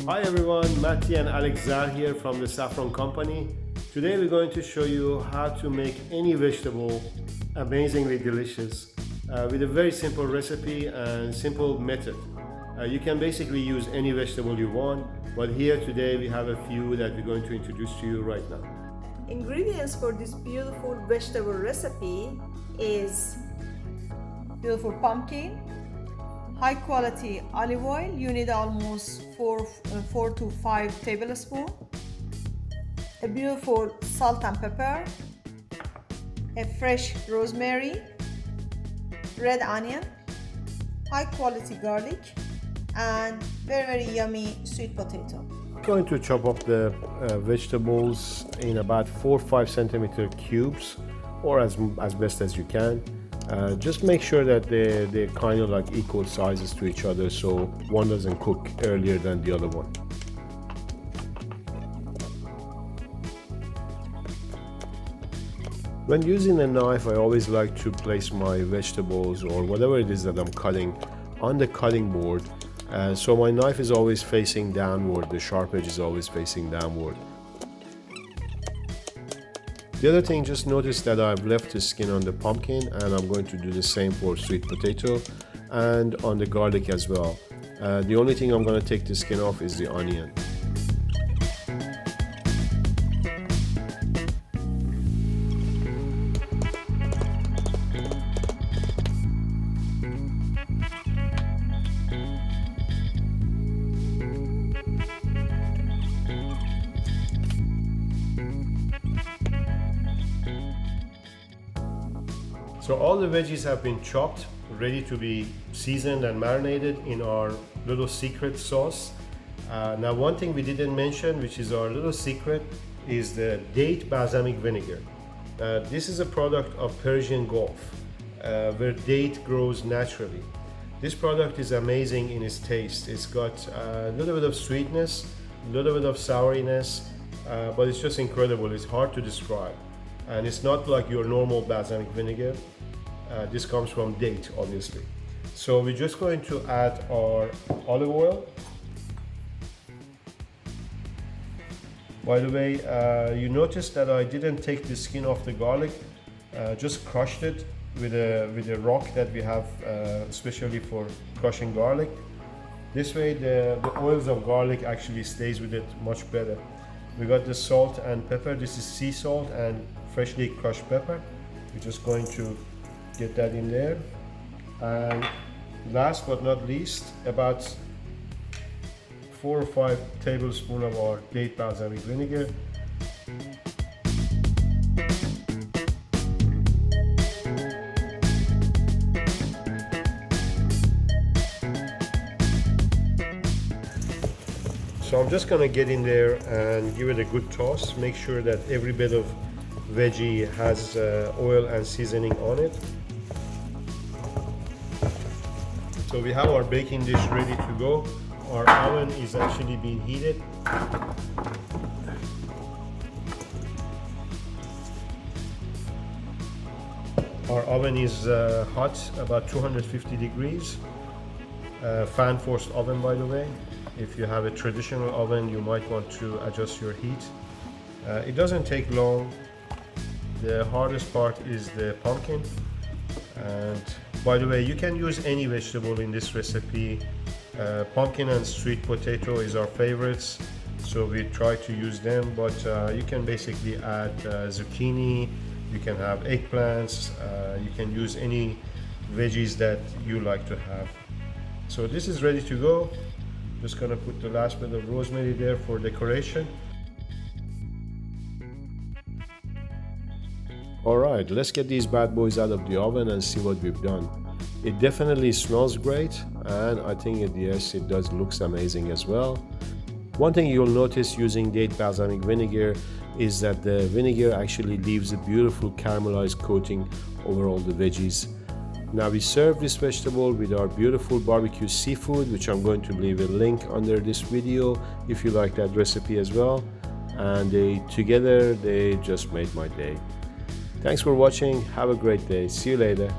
Hi everyone, Matty and Alex Zar here from the Saffron Company. Today we're going to show you how to make any vegetable amazingly delicious with a very simple recipe and simple method. You can basically use any vegetable you want, but here today we have a few that we're going to introduce to you right now. Ingredients for this beautiful vegetable recipe is beautiful pumpkin, high quality olive oil. You need almost 4 to 5 tablespoons, a beautiful salt and pepper, a fresh rosemary, red onion, high quality garlic, and very yummy sweet potato. I'm going to chop up the vegetables in about 4 or 5 centimeter cubes, or as best as you can. Just make sure that they're kind of like equal sizes to each other, so one doesn't cook earlier than the other one. When using a knife, I always like to place my vegetables or whatever it is that I'm cutting on the cutting board, so my knife is always facing downward, the sharp edge is always facing downward. The other thing, just notice that I've left the skin on the pumpkin, and I'm going to do the same for sweet potato and on the garlic as well. The only thing I'm going to take the skin off is the onion. So all the veggies have been chopped, ready to be seasoned and marinated in our little secret sauce. Now one thing we didn't mention, which is our little secret, is the date balsamic vinegar. This is a product of Persian Gulf, where date grows naturally. This product is amazing in its taste. It's got a little bit of sweetness, a little bit of souriness, but it's just incredible. It's hard to describe. And it's not like your normal balsamic vinegar. This comes from date, obviously. So we're just going to add our olive oil. By the way, you notice that I didn't take the skin off the garlic, just crushed it with a rock that we have especially for crushing garlic. This way the oils of garlic actually stays with it much better. We got the salt and pepper. This is sea salt and freshly crushed pepper. We're just going to get that in there. And last but not least, about 4 or 5 tablespoons of our date balsamic vinegar. So I'm just gonna get in there and give it a good toss. Make sure that every bit of veggie has oil and seasoning on it. So we have our baking dish ready to go. Our oven is actually being heated. Our oven is hot, about 250 degrees. Fan forced oven, by the way. If you have a traditional oven, you might want to adjust your heat. It doesn't take long. The hardest part is the pumpkin. And by the way, you can use any vegetable in this recipe. Pumpkin and sweet potato is our favorites, so we try to use them, but you can basically add zucchini, you can have eggplants, you can use any veggies that you like to have. So this is ready to go. Just gonna put the last bit of rosemary there for decoration. Alright, let's get these bad boys out of the oven and see what we've done. It definitely smells great, and I think yes, it does looks amazing as well. One thing you'll notice using date balsamic vinegar is that the vinegar actually leaves a beautiful caramelized coating over all the veggies. Now we serve this vegetable with our beautiful barbecue seafood, which I'm going to leave a link under this video if you like that recipe as well. And together they just made my day. Thanks for watching. Have a great day. See you later.